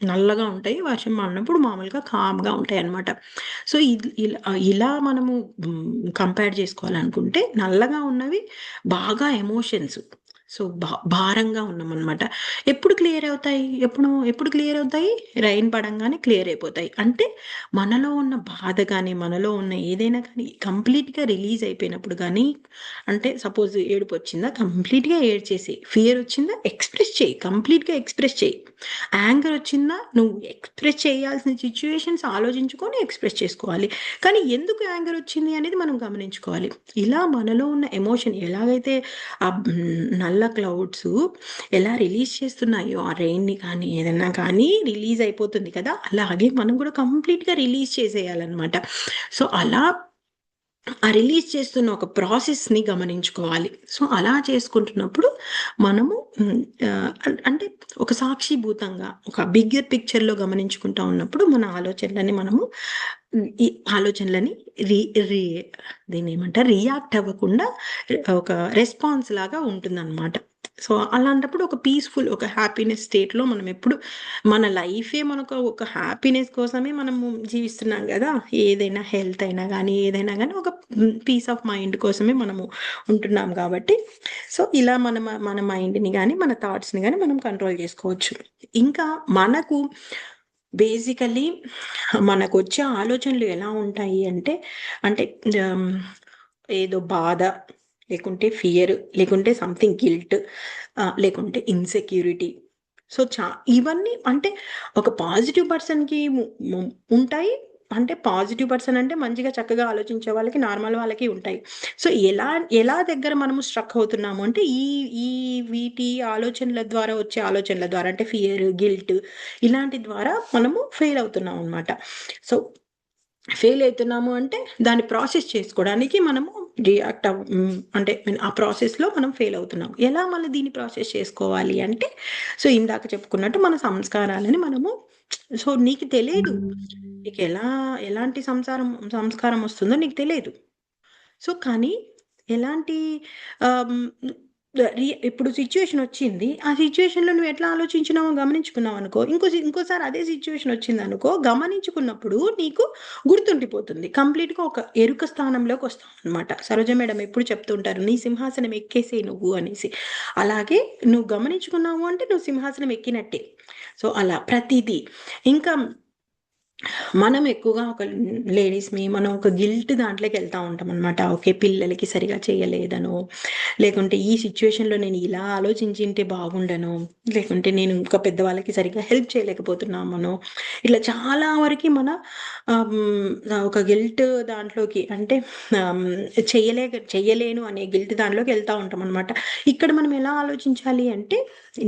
A: నల్లగా ఉంటాయి. వర్షం పడినప్పుడు మామూలుగా కామ్‌గా ఉంటాయన్నమాట. సో, ఇలా మనము కంపేర్ చేసుకోవాలనుకుంటే నల్లగా ఉన్నవి బాగా ఎమోషన్స్. సో, భారంగా ఉన్నామనమాట. ఎప్పుడు క్లియర్ అవుతాయి? రైన్ పడంగానే క్లియర్ అయిపోతాయి. అంటే మనలో ఉన్న బాధ గాని, మనలో ఉన్న ఏదైనా కానీ కంప్లీట్‌గా రిలీజ్ అయిపోయినప్పుడు గానీ, అంటే సపోజ్ ఏడుపొచ్చిందా కంప్లీట్‌గా ఏడ్చేసేయి. ఫియర్ వచ్చిందా ఎక్స్‌ప్రెస్ చెయి. కంప్లీట్‌గా ఎక్స్‌ప్రెస్ చెయి. యాంగర్ వచ్చిందా నువ్వు ఎక్స్‌ప్రెస్ చేయాల్సిన సిట్యుయేషన్స్ ఆలోచించుకొని ఎక్స్‌ప్రెస్ చేసుకోవాలి. కానీ ఎందుకు యాంగర్ వచ్చింది అనేది మనం గమనించుకోవాలి. ఇలా మనలో ఉన్న ఎమోషన్ ఎలాగైతే నల్ల క్లౌడ్సు ఎలా రిలీజ్ చేస్తున్నాయో ఆ రెయిన్‌ని కానీ, ఏదన్నా కానీ రిలీజ్ అయిపోతుంది కదా! అలాగే మనం కూడా కంప్లీట్‌గా రిలీజ్ చేసేయాలన్నమాట. సో, అలా ఆ రిలీజ్ చేస్తున్న ఒక ప్రాసెస్‌ని గమనించుకోవాలి. సో, అలా చేసుకుంటున్నప్పుడు మనము అంటే ఒక సాక్షిభూతంగా ఒక బిగ్గర్ పిక్చర్‌లో గమనించుకుంటా ఉన్నప్పుడు మన ఆలోచనలని మనము ఈ ఆలోచనలని రి రి దీన్నేమంటారు రియాక్ట్ అవ్వకుండా ఒక రెస్పాన్స్ లాగా ఉంటుందన్నమాట. సో, అలాంటప్పుడు ఒక పీస్‌ఫుల్ ఒక హ్యాపీనెస్ స్టేట్‌లో మనం ఎప్పుడు మన లైఫే మనకు ఒక హ్యాపీనెస్ కోసమే మనము జీవిస్తున్నాం గదా! ఏదైనా హెల్త్ అయినా గానీ, ఏదైనా గానీ ఒక పీస్ ఆఫ్ మైండ్ కోసమే మనము ఉంటున్నాం గాబట్టి, సో, ఇలా మన మైండ్‌ని గానీ, మన థాట్స్‌ని గానీ మనం కంట్రోల్ జేసుకోవచ్చు. ఇంకా మనకు బేసికల్లీ మనకొచ్చే ఆలోచనలు ఎలా ఉంటాయి అంటే, అంటే ఆహ్, ఏదో బాధ, లేకుంటే ఫియర్, లేకుంటే సంథింగ్ గిల్ట్, లేకుంటే ఇన్‌సెక్యూరిటీ. సో, ఇవన్నీ అంటే ఒక పాజిటివ్ పర్సన్‌కి ము ము ఉంటాయి. అంటే పాజిటివ్ పర్సన్ అంటే మంచిగా చక్కగా ఆలోచించే వాళ్ళకి, నార్మల్ వాళ్ళకి ఉంటాయి. సో, ఎలా ఎలా దగ్గర మనము స్ట్రక్ అవుతున్నాము అంటే ఈ వీటి ఆలోచనల ద్వారా వచ్చే ఆలోచనల ద్వారా అంటే ఫియర్, గిల్ట్ ఇలాంటి ద్వారా మనము ఫెయిల్ అవుతున్నాం అనమాట. సో, ఫెయిల్ అయితున్నాము అంటే దాన్ని ప్రాసెస్ చేసుకోవడానికి మనము అంటే ఆ ప్రాసెస్‌లో మనం ఫెయిల్ అవుతున్నాం. ఎలా మళ్ళీ దీన్ని ప్రాసెస్ చేసుకోవాలి అంటే, సో, ఇందాక చెప్పుకున్నట్టు మన సంస్కారాలని మనము సో, నీకు తెలీదు. నీకు ఎలాంటి సంస్కారం వస్తుందో నీకు తెలీదు. సో, కానీ ఎలాంటి ఆహ్, హ్మ్, ఇప్పుడు సిట్యుయేషన్ వచ్చింది. ఆ సిట్యుయేషన్‌లో నువ్వు ఎట్లా ఆలోచించినావో గమనించుకున్నావనుకో, ఇంకోసారి అదే సిట్యుయేషన్ వచ్చిందనుకో, గమనించుకున్నప్పుడు నీకు గుర్తుండిపోతుంది. కంప్లీట్‌గా ఒక ఎరుక స్థానంలోకి వస్తావనమాట. సరోజ మేడం ఎప్పుడు చెప్తూ ఉంటారు, "నీ సింహాసనం ఎక్కేసేయి నువ్వు" అనేసి. అలాగే నువ్వు గమనించుకున్నావు అంటే నువ్వు సింహాసనం ఎక్కినట్టే. సో, అలా ప్రతీదీ. ఇంకా మనం ఎక్కువగా ఒక మనం ఒక గిల్ట్ దాంట్లోకెళ్తా ఉంటామనమాట. ఓకే. పిల్లలకి సరిగ్గా చేయలేదనో, లేకుంటే ఈ సిట్యుయేషన్‌లో నేను ఇలా ఆలోచించింటే బాగుండనో, లేకుంటే నేను ఇంకా పెద్దవాళ్ళకి సరిగ్గా హెల్ప్ చేయలేకపోతున్నామనో, ఇట్లా చాలా వరకి మన ఒక గిల్ట్ దాంట్లోకి అంటే ఆహ్, చెయ్యలేను అనే గిల్ట్ దాంట్లోకి ఎళ్తా ఉంటామనమాట. ఇక్కడ మనం ఎలా ఆలోచించాలి అంటే,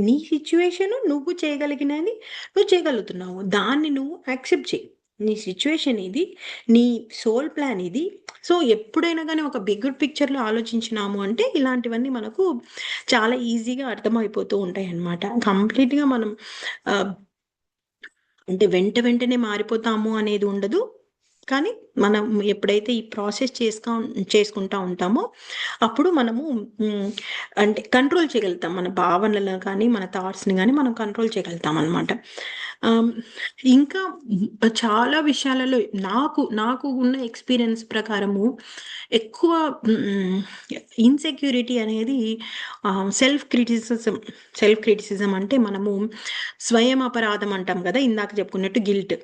A: నీ సిట్యుయేషను నువ్వు చేయగలిగినది నువ్వు చేయగలుగుతున్నావు. దాన్ని నువ్వు యాక్సెప్ట్ చెయి. నీ సిట్యుయేషన్ ఇది. నీ సోల్ ప్లాన్ ఇది. సో, ఎప్పుడైనా గాని ఒక బిగ్గర్ పిక్చర్‌లో ఆలోచించినాము అంటే, ఇలాంటివన్నీ మనకు చాలా ఈజీగా అర్థమైపోతూ ఉంటాయన్నమాట. కంప్లీట్‌గా మనం ఆహ్, అంటే వెంటనే మారిపోతాము అనేది ఉండదు. కానీ మనం ఎప్పుడైతే ఈ ప్రాసెస్ చేసుకుంటా ఉంటామో, అప్పుడు మనము హ్మ్, అంటే కంట్రోల్ చేయగలుగుతాం. మన భావనలను కానీ, మన థాట్స్‌ని గాని మనం కంట్రోల్ చేయగలుగుతామనమాట. ఆహ్, ఇంకా చాలా విషయాలలో నాకు ఉన్న ఎక్స్‌పీరియన్స్ ప్రకారము ఎక్కువ హ్మ్, ఇన్‌సెక్యూరిటీ అనేది సెల్ఫ్ క్రిటిసిజం అంటే మనము స్వయం అపరాధం అంటాం గదా! ఇందాక చెప్పుకున్నట్టు గిల్ట్.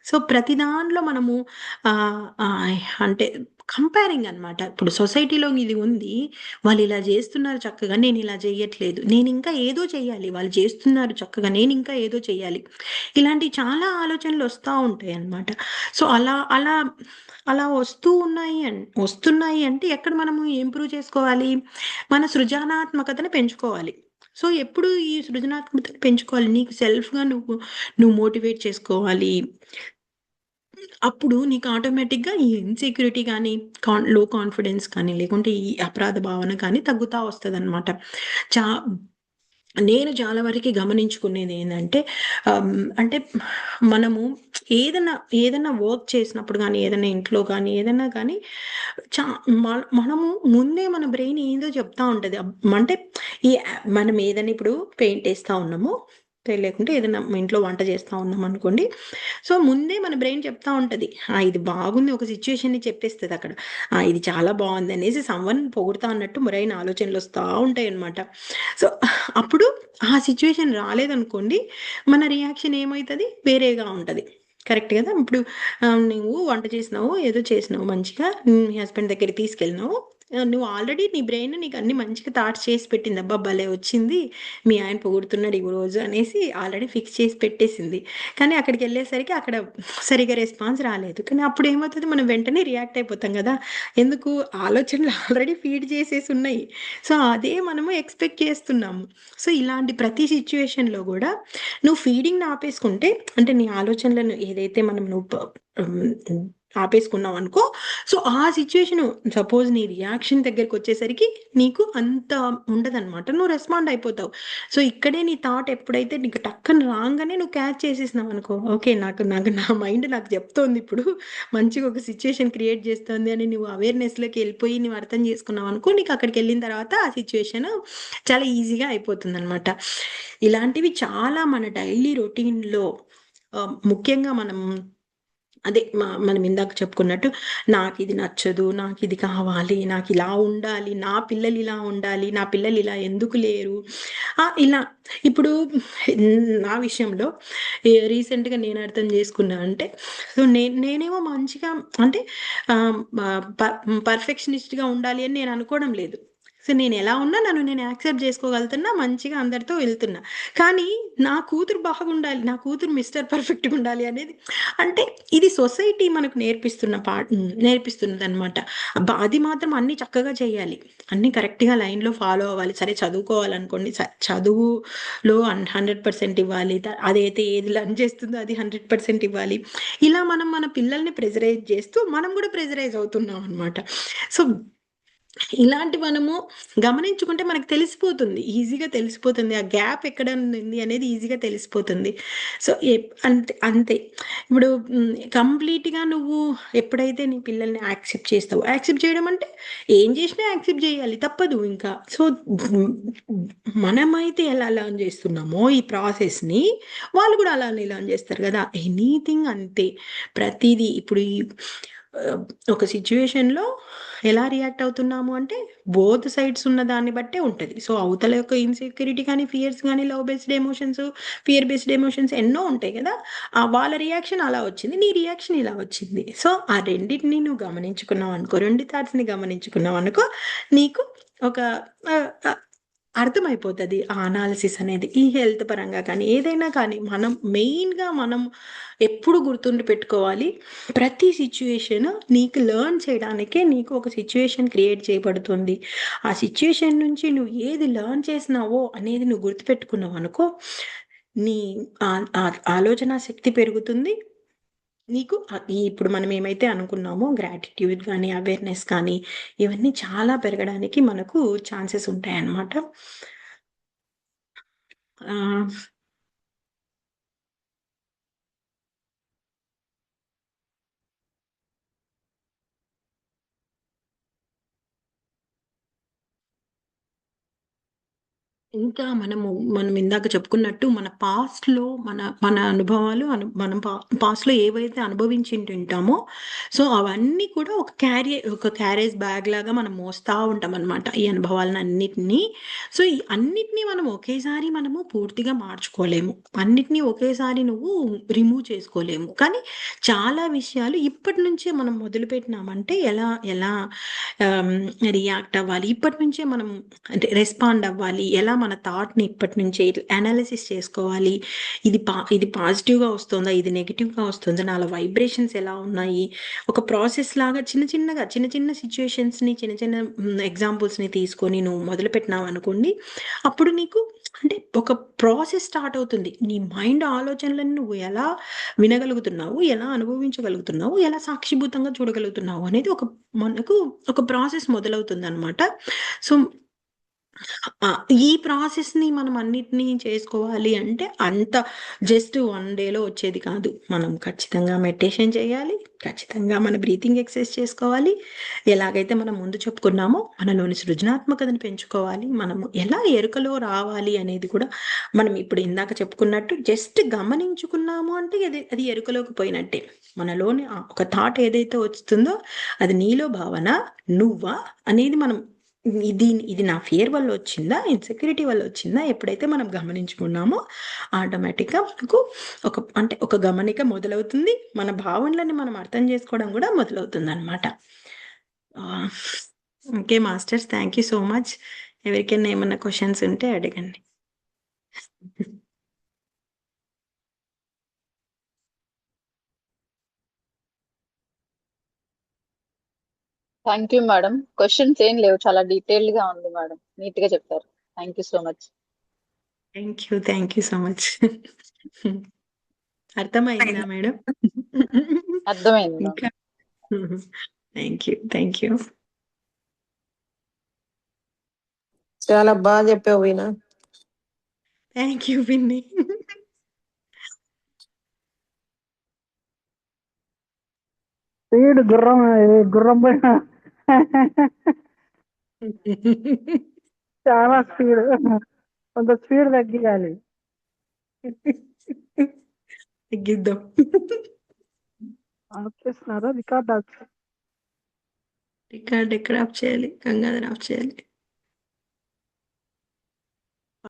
A: సో, ప్రతి దాంట్లో మనము అంటే కంపేరింగ్ అనమాట. ఇప్పుడు సొసైటీలో ఇది ఉంది. వాళ్ళిలా జేస్తున్నారు చక్కగా. నేనిలా జెయ్యట్లేదు. నేనింకా ఏదో చెయ్యాలి. వాళ్ళు చేస్తున్నారు చక్కగా. నేనింకా ఏదో చెయ్యాలి. ఇలాంటి చాలా ఆలోచనలొస్తా ఉంటాయన్నమాట. సో, అలా వస్తున్నాయి అంటే ఎక్కడ మనము ఇంప్రూవ్ చేసుకోవాలి? మన సృజనాత్మకతను పెంచుకోవాలి. సో, ఎప్పుడు ఈ సృజనాత్మకతను పెంచుకోవాలి. నీకు సెల్ఫ్‌గా నువ్వు మోటివేట్ చేసుకోవాలి. అప్పుడు నీకు ఆటోమేటిక్‌గా ఈ ఇన్‌సెక్యూరిటీ గాని, లో కాన్ఫిడెన్స్ కానీ, లేకుంటే ఈ అపరాధ భావన కానీ తగ్గుతా వస్తదనమాట. చా నేను చాలా వరకి గమనించుకునేదేందంటే అంటే మనము ఏదన్నా, ఏదన్నా వర్క్ చేసినప్పుడు గానీ, ఏదన్నా ఇంట్లో గానీ, ఏదన్నా గానీ చా మనము ముందే మన బ్రెయిన్ ఏదో చెప్తా ఉంటది. అంటే మనం ఏదైనా ఇప్పుడు పెయింటేస్తా ఉన్నాము. లేకుంటే ఏదైనా ఇంట్లో వంట చేస్తా ఉన్నామనుకోండి. సో, ముందే మన బ్రెయిన్ చెప్తా ఉంటది. ఇది బాగుంది ఒక సిట్యుయేషన్‌ని చెప్పేస్తదక్కడ. ఇది చాలా బావుందనేసి సమ్‌వన్ పొగుడుతా అన్నట్టు బ్రెయిన్ ఆలోచనలొస్తా ఉంటాయన్నమాట. సో, అప్పుడు ఆ సిట్యుయేషన్ రాలేదనుకోండి, మన రియాక్షన్ ఏమైతది? వేరేగా ఉంటది. కరెక్ట్ గదా! ఇప్పుడు నువ్వు వంట చేసినావు, ఏదో చేసినావు మంచిగా మీ హస్బెండ్ దగ్గరికి తీసుకెళ్ళినావు. నువ్వు ఆల్రెడీ నీ బ్రెయిన్ నీకు అన్ని మంచిగా థాట్స్ చేసి పెట్టింది. అబ్బా! భలే వచ్చింది. మీ ఆయన పొగుడుతున్నాడు ఈరోజు అనేసి ఆల్రెడీ ఫిక్స్ చేసి పెట్టేసింది. కానీ అక్కడికెళ్ళేసరికి అక్కడ సరిగ్గా రెస్పాన్స్ రాలేదు. కానీ అప్పుడేమవుతది మనం వెంటనే రియాక్ట్ అయిపోతాం గదా! ఎందుకు ఆలోచనలు ఆల్రెడీ ఫీడ్ చేసేసున్నాయి. సో, అదే మనము ఎక్స్‌పెక్ట్ చేస్తున్నాము. సో, ఇలాంటి ప్రతి సిట్యుయేషన్‌లో గూడా నువ్వు ఫీడింగ్‌ని ఆపేసుకుంటే అంటే నీ ఆలోచనలను ఏదైతే మనం హ్మ్, ఆపేసుకున్నావనుకో, సో, ఆ సిట్యుయేషను సపోజ్ నీ రియాక్షన్ దగ్గరకొచ్చేసరికి నీకు అంత ఉండదనమాట. నువ్వు రెస్పాండ్ అయిపోతావు. సో, ఇక్కడే నీ థాట్ ఎప్పుడైతే నీకు టక్కన రాంగానే నువ్వు క్యాచ్ చేసేసినావనుకో, ఓకే. నాకు నాకు నా మైండ్ నాకు చెప్తోందిప్పుడు మంచిగా ఒక సిట్యుయేషన్ క్రియేట్ చేస్తోంది అని నువ్వు అవేర్‌నెస్‌లోకి ఎళ్ళిపోయి నువ్వు అర్థం చేసుకున్నావనుకో, నీకు అక్కడికెళ్ళిన తర్వాత ఆ సిట్యుయేషను చాలా ఈజీగా అయిపోతుందనమాట. ఇలాంటివి చాలా మన డైలీ రొటీన్‌లో ముఖ్యంగా మనం ఇందాక చెప్పుకున్నట్టు నాకిది నచ్చదు, నాకిది కావాలి, నాకిలా ఉండాలి, నా పిల్లలిలా ఉండాలి, నా పిల్లలిలా ఎందుకు లేరు? ఇలా ఇప్పుడు నా విషయంలో రీసెంట్‌గా నేను అర్థం చేసుకున్నా అంటే, సో, నేనేమో మంచిగా అంటే ఆహ్, ప పర్ఫెక్షనిస్ట్‌గా ఉండాలి అని నేను అనుకోవడం లేదు. సో నేను ఎలా ఉన్నా నన్ను నేను యాక్సెప్ట్ చేసుకోగలుగుతున్నా, మంచిగా అందరితో వెళ్తున్నా. కానీ నా కూతురు బాగుండాలి, నా కూతురు మిస్టర్ పర్ఫెక్ట్‌గా ఉండాలి అనేది, అంటే ఇది సొసైటీ మనకు నేర్పిస్తున్నదనమాట. అబ్బా! అది మాత్రం అన్నీ చక్కగా చేయాలి. అన్నీ కరెక్ట్‌గా లైన్‌లో ఫాలో అవ్వాలి. సరే చదువుకోవాలనుకోండి, చదువులో 100% ఇవ్వాలి. అదైతే ఏది లర్న్ చేస్తుందో అది 100% ఇవ్వాలి. ఇలా మనం మన పిల్లల్ని ప్రెజరైజ్ చేస్తూ మనం కూడా ప్రెజరైజ్ అవుతున్నాం అనమాట. సో ఇలాంటి మనము గమనించుకుంటే మనకు తెలిసిపోతుంది. ఈజీగా తెలిసిపోతుంది. ఆ గ్యాప్ ఎక్కడ ఉంది అనేది ఈజీగా తెలిసిపోతుంది. సో, అంతే అంతే. ఇప్పుడు కంప్లీట్‌గా నువ్వు ఎప్పుడైతే నీ పిల్లల్ని యాక్సెప్ట్ చేస్తావో, యాక్సెప్ట్ చేయడం అంటే ఏం చేసినా యాక్సెప్ట్ చేయాలి. తప్పదు ఇంకా. సో, హ్మ్, మనమైతే ఎలా లెర్న్ చేస్తున్నామో ఈ ప్రాసెస్‌ని, వాళ్ళు కూడా అలానే లెర్న్ చేస్తారు కదా! ఎనీథింగ్ అంతే. ప్రతీదీ ఇప్పుడు ఆహ్, ఒక సిట్యుయేషన్‌లో ఎలా రియాక్ట్ అవుతున్నాము అంటే, బోత్ సైడ్స్ ఉన్న దాన్ని బట్టే ఉంటది. సో, అవతల యొక్క ఇన్‌సెక్యూరిటీ గానీ, ఫియర్స్ గానీ, love based emotions, fear based emotions ఎన్నో ఉంటాయి గదా! వాళ్ళ రియాక్షన్ అలా వచ్చింది. నీ రియాక్షన్ ఇలా వచ్చింది. సో, ఆ రెండిటిని నువ్వు గమనించుకున్నావనుకో, 2 థాట్స్‌ని గమనించుకున్నావనుకో, నీకు ఒక ఆహ్, ఆహ్, అర్థమైపోతది. ఆ అనాలిసిస్ అనేది. ఈ హెల్త్ పరంగా కానీ, ఏదైనా కానీ మనం ఎప్పుడు గుర్తుండి పెట్టుకోవాలి. ప్రతి సిట్యుయేషన్ నీకు లెర్న్ చేయడానికే నీకు ఒక సిట్యుయేషన్ క్రియేట్ చేయబడుతుంది. ఆ సిట్యుయేషన్ నుంచి నువ్వు ఏది లెర్న్ చేసినావో అనేది నువ్వు గుర్తుపెట్టుకున్నావనుకో, నీ ఆలోచనా శక్తి పెరుగుతుంది. నీకు ఇప్పుడు మనం ఏమైతే అనుకున్నామో గ్రాటిట్యూడ్ గానీ, అవేర్‌నెస్ కానీ, ఇవన్నీ చాలా పెరగడానికి మనకు ఛాన్సెస్ ఉంటాయన్నమాట. ఆహ్ మనం ఇందాక చెప్పుకున్నట్టు మన పాస్ట్‌లో మన అనుభవాలు మనం పాస్ట్‌లో ఏవైతే అనుభవించింటుంటామో, సో, అవన్నీ కూడా ఒక క్యారేజ్ బ్యాగ్‌లాగా మనం మోస్తా ఉంటామనమాట. ఈ అనుభవాలనన్నిటిని. సో, ఈ అన్నిటిని మనం ఒకేసారి మనము పూర్తిగా మార్చుకోలేము. అన్నిటిని ఒకేసారి నువ్వు రిమూవ్ చేసుకోలేము. కానీ చాలా విషయాలు ఇప్పటి నుంచే మనం మొదలుపెట్టినామంటే ఎలా ఎలా ఆహ్, రియాక్ట్ అవ్వాలి. ఇప్పటి నుంచే మనం అంటే రెస్పాండ్ అవ్వాలి. ఎలా మన థాట్‌ని ఇప్పటి నుంచే అనాలిసిస్ చేసుకోవాలి. ఇది పాజిటివ్‌గా వస్తోందా? ఇది నెగెటివ్‌గా వస్తుందా? నాలో వైబ్రేషన్స్ ఎలా ఉన్నాయి? ఒక ప్రాసెస్ లాగా చిన్న చిన్న సిట్యుయేషన్స్‌ని చిన్న చిన్న ఎగ్జాంపుల్స్‌ని తీసుకొని నువ్వు మొదలుపెట్టినావనుకోండి. అప్పుడు నీకు అంటే ఒక ప్రాసెస్ స్టార్ట్ అవుతుంది. నీ మైండ్ ఆలోచనలను నువ్వు ఎలా వినగలుగుతున్నావు? ఎలా అనుభవించగలుగుతున్నావు? ఎలా సాక్షిభూతంగా చూడగలుగుతున్నావు? అనేది మనకు ఒక ప్రాసెస్ మొదలవుతుందనమాట. సో ఆ! ఈ ప్రాసెస్‌ని మనం అన్నిటిని చేసుకోవాలి అంటే జస్ట్ 1 డేలో వచ్చేది కాదు. మనం ఖచ్చితంగా మెడిటేషన్ చేయాలి. ఖచ్చితంగా మన బ్రీతింగ్ ఎక్సర్సైజ్ చేసుకోవాలి. ఎలాగైతే మనం ముందు చెప్పుకున్నామో మనలోని సృజనాత్మకతను పెంచుకోవాలి. మనము ఎలా ఎరుకలో రావాలి అనేది కూడా మనం ఇప్పుడు ఇందాక చెప్పుకున్నట్టు జస్ట్ గమనించుకున్నాము అంటే అది ఎరుకలోకి పోయినట్టే. మనలోని ఒక థాట్ ఏదైతే వస్తుందో అది నీలో భావన, నువ్వా అనేది మనం ఇది నా ఫియర్ వల్లొచ్చిందా? ఇన్‌సెక్యూరిటీ వల్లొచ్చిందా? ఎప్పుడైతే మనం గమనించుకున్నామో ఆటోమేటిక్‌గా మనకు ఒక గమనిక మొదలవుతుంది. మన భావనలని మనం అర్థం చేసుకోవడం గూడా మొదలవుతుందనమాట. ఆహ్, okay masters. Thank you so much. ఎవరికైనా ఏమన్నా క్వెషన్స్ ఉంటే అడగండి.
B: Thank you madam. క్వశ్చన్స్ ఏం లేవు. చాలా డీటెయిల్డ్ గా ఉంది మేడం. నీట్ గా చెప్పారు. Thank you so much.
A: Thank you so much. అర్థమయిందా మేడం?
B: అర్థమైంది మ్యామ్.
A: ఇంకా థాంక్ యూ.
C: చాలా బాగా చెప్పావు వీణా.
A: థాంక్ యూ పిన్ని.
D: స్పీడ్ గుర్రం గుర్రం పైన చాలా స్పీడ్. కొంత స్పీడ్ తగ్గియాలి.
A: తగ్గిద్దాం.
D: ఆఫ్ చేస్తున్నారా? రికార్డ్ ఆఫ్
A: రికార్డ్ ఎక్కడ ఆఫ్ చేయాలి? గంగాధర్ ఆఫ్ చేయాలి.